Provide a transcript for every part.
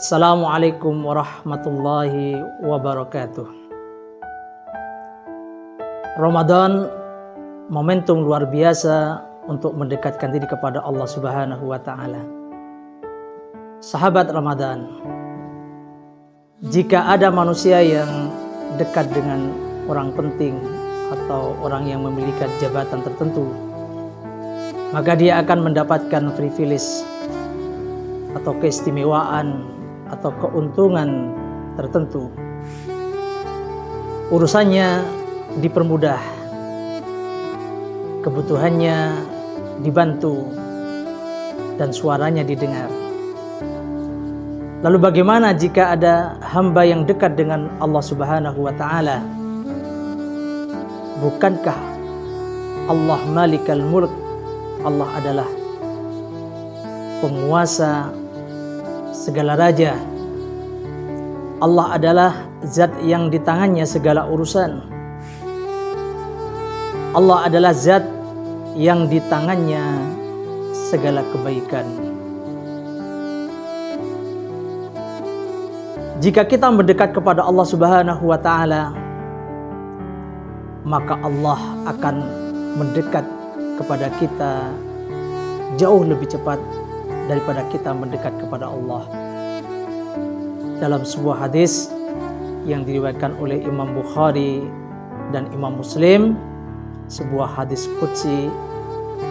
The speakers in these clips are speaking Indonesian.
Assalamualaikum warahmatullahi wabarakatuh. Ramadan momentum luar biasa untuk mendekatkan diri kepada Allah Subhanahu wa taala. Sahabat Ramadan, jika ada manusia yang dekat dengan orang penting atau orang yang memiliki jabatan tertentu, maka dia akan mendapatkan privilege atau keistimewaan atau keuntungan tertentu. Urusannya dipermudah, kebutuhannya dibantu, dan suaranya didengar. Lalu bagaimana jika ada hamba yang dekat dengan Allah Subhanahu wa taala? Bukankah Allah Malikal Mulk? Allah adalah penguasa segala raja. Allah adalah zat yang di tangannya segala urusan. Allah adalah zat yang di tangannya segala kebaikan. Jika kita mendekat kepada Allah Subhanahu wa taala, maka Allah akan mendekat kepada kita jauh lebih cepat daripada kita mendekat kepada Allah. Dalam sebuah hadis yang diriwayatkan oleh Imam Bukhari dan Imam Muslim, sebuah hadis qudsi,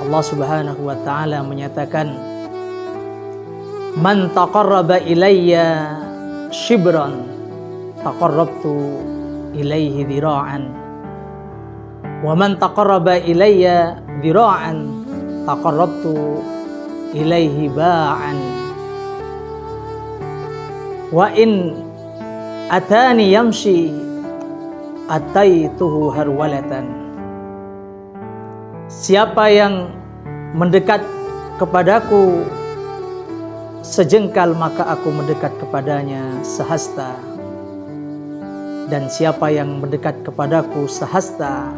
Allah Subhanahu wa taala menyatakan, "Man taqarraba ilayya shibran taqarrabtu ilaihi dhira'an wa man taqarraba ilayya dhira'an taqarrabtu ilaihi ba'an wa in atani yamshi ataituhu harwalatan." Siapa yang mendekat kepadaku sejengkal, maka aku mendekat kepadanya sehasta, dan siapa yang mendekat kepadaku sehasta,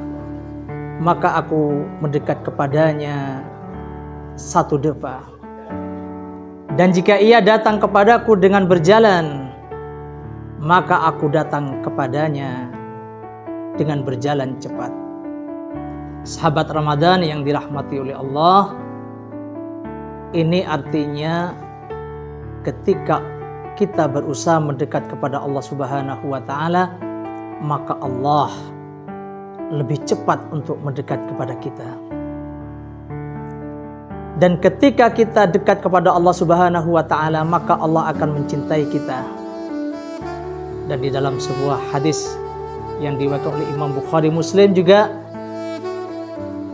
maka aku mendekat kepadanya satu depa. Dan jika ia datang kepadaku dengan berjalan, maka aku datang kepadanya dengan berjalan cepat. Sahabat Ramadan yang dirahmati oleh Allah, ini artinya ketika kita berusaha mendekat kepada Allah Subhanahu wa taala, maka Allah lebih cepat untuk mendekat kepada kita. Dan ketika kita dekat kepada Allah Subhanahu wa taala, maka Allah akan mencintai kita. Dan di dalam sebuah hadis yang diriwayatkan oleh Imam Bukhari Muslim juga,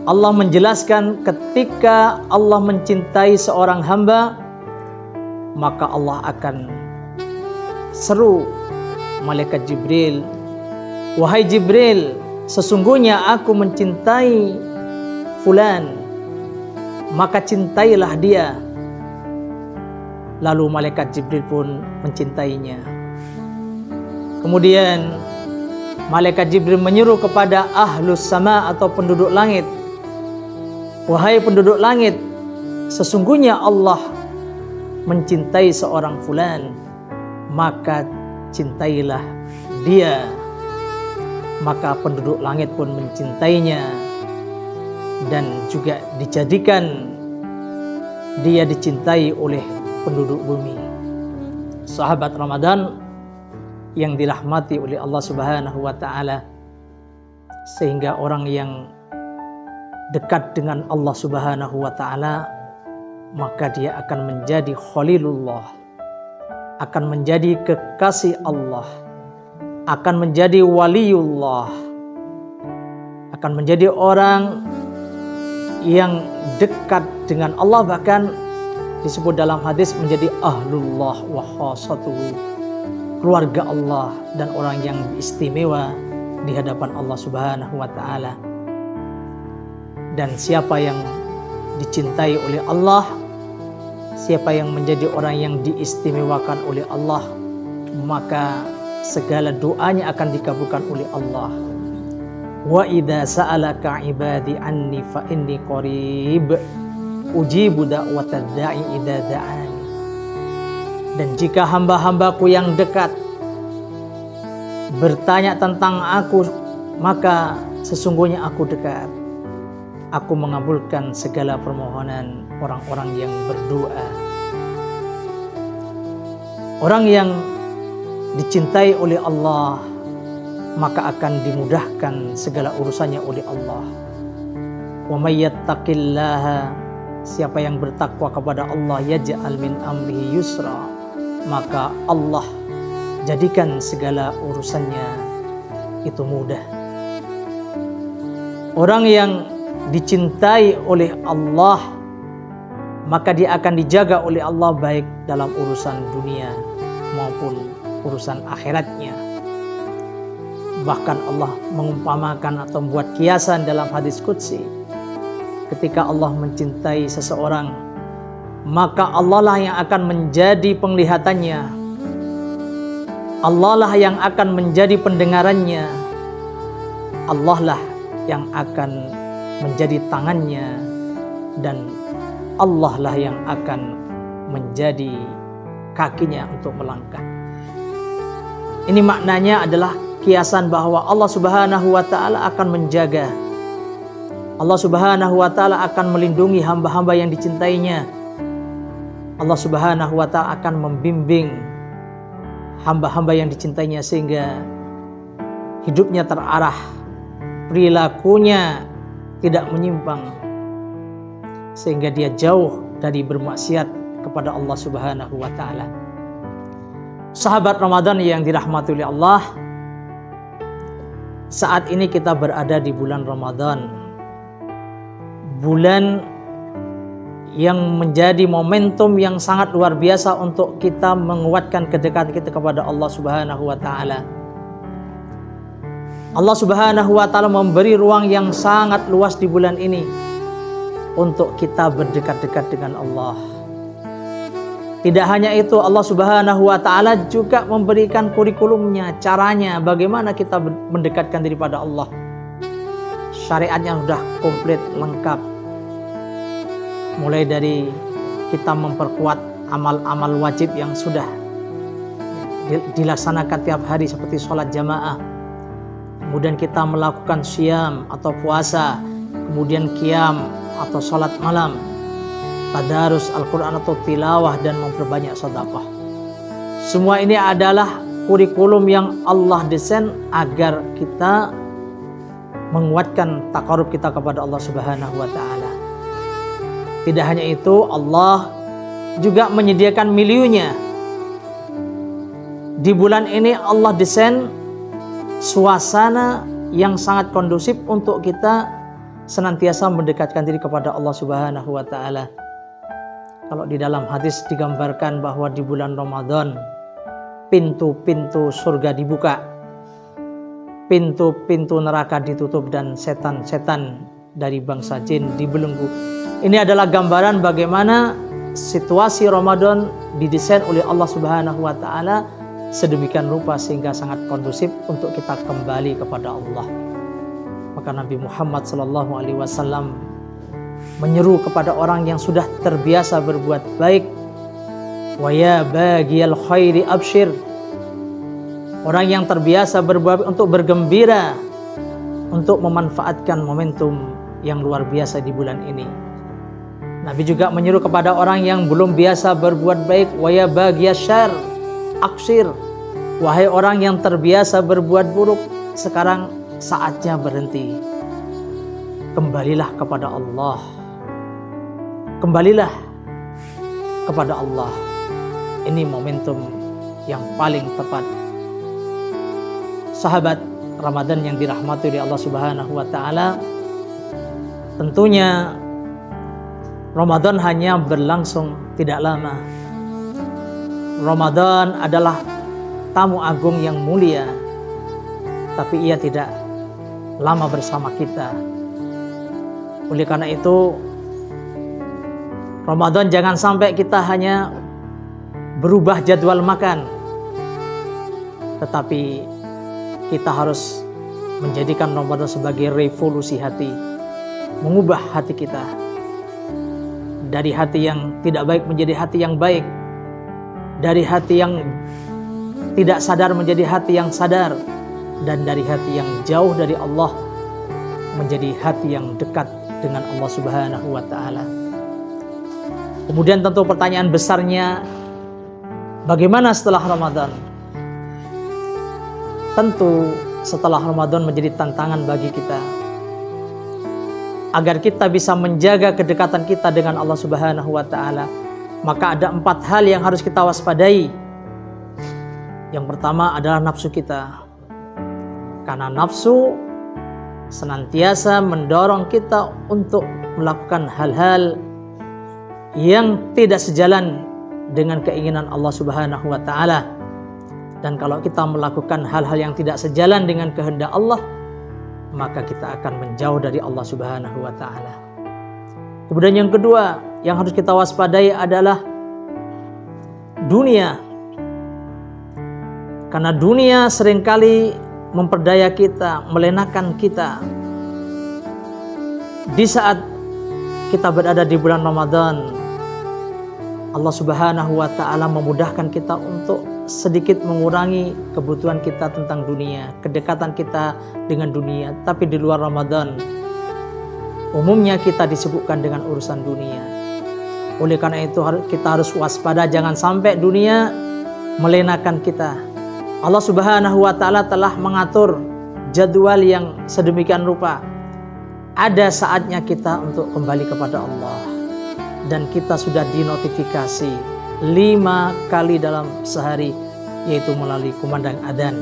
Allah menjelaskan ketika Allah mencintai seorang hamba, maka Allah akan seru malaikat Jibril, "Wahai Jibril, sesungguhnya aku mencintai fulan, maka cintailah dia." Lalu malaikat Jibril pun mencintainya. Kemudian malaikat Jibril menyeru kepada ahlus sama atau penduduk langit, "Wahai penduduk langit, sesungguhnya Allah mencintai seorang fulan, maka cintailah dia." Maka penduduk langit pun mencintainya, dan juga dijadikan dia dicintai oleh penduduk bumi. Sahabat Ramadan yang dirahmati oleh Allah Subhanahu wa taala, sehingga orang yang dekat dengan Allah Subhanahu wa taala, maka dia akan menjadi Khalilullah, akan menjadi kekasih Allah, akan menjadi waliullah, akan menjadi orang yang dekat dengan Allah, bahkan disebut dalam hadis menjadi ahlullah wa khassatuhu, keluarga Allah dan orang yang istimewa di hadapan Allah Subhanahu wa taala. Dan siapa yang dicintai oleh Allah, siapa yang menjadi orang yang diistimewakan oleh Allah, maka segala doanya akan dikabulkan oleh Allah. Wa idza sa'alaka ibadi anni fa inni qarib ujibu da'watad da'i idza da'ani. Dan jika hamba-hambaku yang dekat bertanya tentang aku, maka sesungguhnya aku dekat. Aku mengabulkan segala permohonan orang-orang yang berdoa. Orang yang dicintai oleh Allah, maka akan dimudahkan segala urusannya oleh Allah. Wa may yattaqillaha, siapa yang bertakwa kepada Allah, yaj'al min amrihi yusra, maka Allah jadikan segala urusannya itu mudah. Orang yang dicintai oleh Allah, maka dia akan dijaga oleh Allah baik dalam urusan dunia maupun urusan akhiratnya. Bahkan Allah mengumpamakan atau membuat kiasan dalam hadis qudsi, ketika Allah mencintai seseorang, maka Allah lah yang akan menjadi penglihatannya, Allah lah yang akan menjadi pendengarannya, Allah lah yang akan menjadi tangannya, dan Allah lah yang akan menjadi kakinya untuk melangkah. Ini maknanya adalah kiasan bahwa Allah Subhanahu wa Ta'ala akan menjaga, Allah Subhanahu wa Ta'ala akan melindungi hamba-hamba yang dicintainya. Allah Subhanahu wa Ta'ala akan membimbing hamba-hamba yang dicintainya sehingga hidupnya terarah, perilakunya tidak menyimpang, sehingga dia jauh dari bermaksiat kepada Allah Subhanahu wa Ta'ala. Sahabat Ramadan yang dirahmati oleh Allah, saat ini kita berada di bulan Ramadan, bulan yang menjadi momentum yang sangat luar biasa untuk kita menguatkan kedekatan kita kepada Allah Subhanahu wa Ta'ala. Allah Subhanahu wa Ta'ala memberi ruang yang sangat luas di bulan ini untuk kita berdekat-dekat dengan Allah. Tidak hanya itu, Allah Subhanahu wa Ta'ala juga memberikan kurikulumnya, caranya bagaimana kita mendekatkan diri pada Allah. Syariatnya sudah komplit, lengkap. Mulai dari kita memperkuat amal-amal wajib yang sudah dilaksanakan tiap hari seperti sholat jamaah, kemudian kita melakukan syam atau puasa, kemudian qiyam atau sholat malam, tadarus Al-Quran atau tilawah, dan memperbanyak sedekah. Semua ini adalah kurikulum yang Allah desain agar kita menguatkan takarub kita kepada Allah Subhanahu wa Ta'ala. Tidak hanya itu, Allah juga menyediakan miliunya. Di bulan ini Allah desain suasana yang sangat kondusif untuk kita senantiasa mendekatkan diri kepada Allah Subhanahu wa Ta'ala. Kalau di dalam hadis digambarkan bahwa di bulan Ramadan pintu-pintu surga dibuka, pintu-pintu neraka ditutup, dan setan-setan dari bangsa jin dibelenggu. Ini adalah gambaran bagaimana situasi Ramadan didesain oleh Allah Subhanahu wa Ta'ala sedemikian rupa sehingga sangat kondusif untuk kita kembali kepada Allah. Maka Nabi Muhammad SAW menyeru kepada orang yang sudah terbiasa berbuat baik, wa ya bagiyal khairi abshir. Orang yang terbiasa berbuat untuk bergembira, untuk memanfaatkan momentum yang luar biasa di bulan ini. Nabi juga menyuruh kepada orang yang belum biasa berbuat baik, wa ya baghiyasyar aksir. Wahai orang yang terbiasa berbuat buruk, sekarang saatnya berhenti. Kembalilah kepada Allah. Kembalilah kepada Allah. Ini momentum yang paling tepat. Sahabat Ramadan yang dirahmati oleh Allah Subhanahu wa Ta'ala, tentunya Ramadan hanya berlangsung tidak lama. Ramadan adalah tamu agung yang mulia, tapi ia tidak lama bersama kita. Oleh karena itu, Ramadan jangan sampai kita hanya berubah jadwal makan, tetapi kita harus menjadikan Ramadan sebagai revolusi hati, mengubah hati kita dari hati yang tidak baik menjadi hati yang baik, dari hati yang tidak sadar menjadi hati yang sadar, dan dari hati yang jauh dari Allah menjadi hati yang dekat dengan Allah Subhanahu wa ta'ala. Kemudian tentu pertanyaan besarnya, bagaimana setelah Ramadan? Tentu setelah Ramadan menjadi tantangan bagi kita agar kita bisa menjaga kedekatan kita dengan Allah Subhanahu wa ta'ala. Maka ada 4 hal yang harus kita waspadai. Yang pertama adalah nafsu kita. Karena nafsu senantiasa mendorong kita untuk melakukan hal-hal yang tidak sejalan dengan keinginan Allah Subhanahu wa ta'ala. Dan kalau kita melakukan hal-hal yang tidak sejalan dengan kehendak Allah, maka kita akan menjauh dari Allah Subhanahu wa ta'ala. Kemudian yang kedua yang harus kita waspadai adalah dunia. Karena dunia seringkali memperdaya kita, melenakan kita. Di saat kita berada di bulan Ramadan, Allah Subhanahu wa ta'ala memudahkan kita untuk sedikit mengurangi kebutuhan kita tentang dunia, kedekatan kita dengan dunia. Tapi di luar Ramadan, umumnya kita disibukkan dengan urusan dunia. Oleh karena itu kita harus waspada, jangan sampai dunia melenakan kita. Allah Subhanahu wa ta'ala telah mengatur jadwal yang sedemikian rupa. Ada saatnya kita untuk kembali kepada Allah. Dan kita sudah dinotifikasi 5 kali dalam sehari, yaitu melalui kumandang adzan.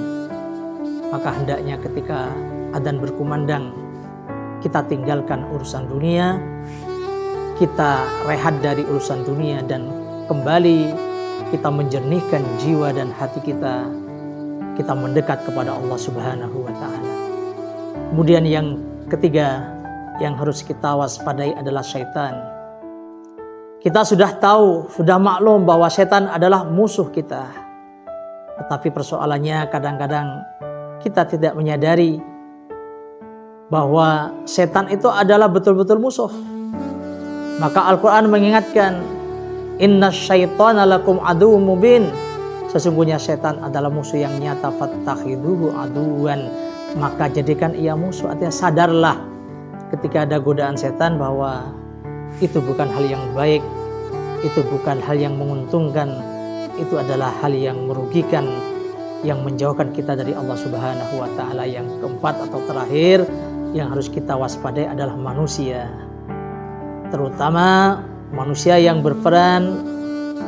Maka hendaknya ketika adzan berkumandang, kita tinggalkan urusan dunia, kita rehat dari urusan dunia, dan kembali kita menjernihkan jiwa dan hati kita. Kita mendekat kepada Allah Subhanahu wa ta'ala. Kemudian yang ketiga yang harus kita waspadai adalah syaitan. Kita sudah tahu, sudah maklum bahwa syaitan adalah musuh kita. Tetapi persoalannya kadang-kadang kita tidak menyadari bahwa syaitan itu adalah betul-betul musuh. Maka Al-Quran mengingatkan, inna syaitana lakum aduwwum mubin. Sesungguhnya setan adalah musuh yang nyata, fattakhiduhu aduwan, maka jadikan ia musuh. Artinya sadarlah ketika ada godaan setan bahwa itu bukan hal yang baik, itu bukan hal yang menguntungkan, itu adalah hal yang merugikan, yang menjauhkan kita dari Allah Subhanahu wa ta'ala. Yang keempat atau terakhir yang harus kita waspadai adalah manusia, terutama manusia yang berperan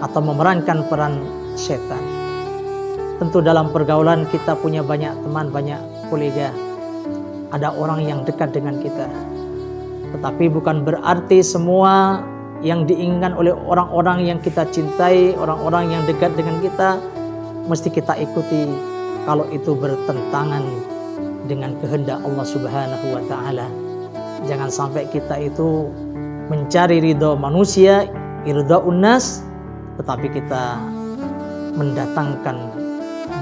atau memerankan peran setan. Tentu dalam pergaulan kita punya banyak teman, banyak kolega, ada orang yang dekat dengan kita. Tetapi bukan berarti semua yang diinginkan oleh orang-orang yang kita cintai, orang-orang yang dekat dengan kita, mesti kita ikuti kalau itu bertentangan dengan kehendak Allah Subhanahu wa ta'ala. Jangan sampai kita itu mencari ridho manusia, irda'un nas, tetapi kita mendatangkan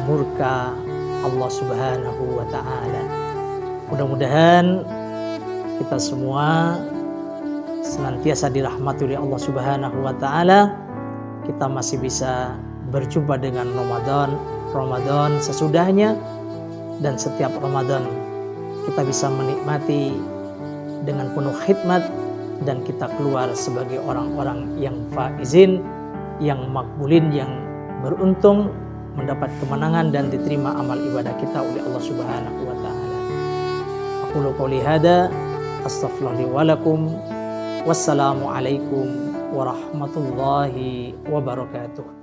murka Allah Subhanahu wa ta'ala. Mudah-mudahan kita semua senantiasa dirahmati oleh Allah Subhanahu wa ta'ala. Kita masih bisa berjumpa dengan Ramadan sesudahnya, dan setiap Ramadan kita bisa menikmati dengan penuh khidmat, dan kita keluar sebagai orang-orang yang faizin, yang makbulin, yang beruntung, mendapat kemenangan dan diterima amal ibadah kita oleh Allah Subhanahu wa ta'ala. Aqulu qouli hadza astaghfirullahi wa lakum. Wassalamu alaikum warahmatullahi wabarakatuh.